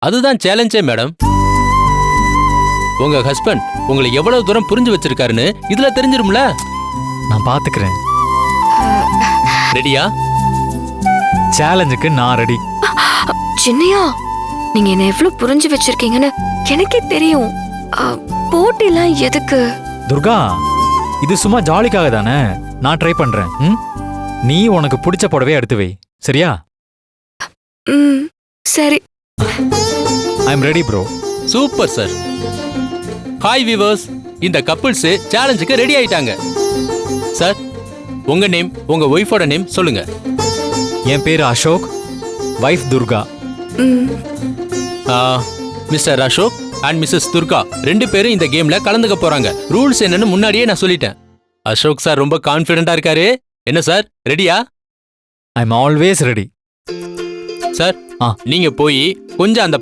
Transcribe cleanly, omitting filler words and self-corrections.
அதுதான் சேலஞ்சே மேடம். உங்க ஹஸ்பண்ட் உங்களை எவ்வளவு தூரம் புரிஞ்சு வச்சிருக்காருன்னு இதுல தெரிஞ்சிரும்ல. நான் பாத்துக்கிறேன். ரெடியா? சேலஞ்சுக்கு நான் ரெடி. சின்னையா, நீங்க என்ன எவ்வளவு புரிஞ்சு வச்சிருக்கீங்கன்னு எனக்கே தெரியும். போட்டிலாம் எதுக்கு? துர்கா, இது சும்மா ஜாலிக்காக தானே. நான் ட்ரை பண்றேன். நீ உனக்கு பிடிச்ச புடவையை எடுத்து வை, சரியா? சரி. I am ready bro. Super sir. Hi viewers, இந்த கப்பிள்ஸ் சேலஞ்சுக்கு ரெடி ஆயிட்டாங்க. சார், உங்க நேம், உங்க ஒய்ஃபோட நேம் சொல்லுங்க. என் பேரு Ashok, wife Durga. Mr Ashok and Mrs Durga 2 பேரும் இந்த கேம்ல கலந்துக்க போறாங்க. ரூல்ஸ் என்னன்னு முன்னாடியே நான் சொல்லிட்டேன். அசோக் சார் ரொம்ப கான்ஃபிடென்ட்டா இருக்காரு. என்ன சார், ரெடியா? I am always ready. Sir, நீங்க போய் கொஞ்சம் அந்த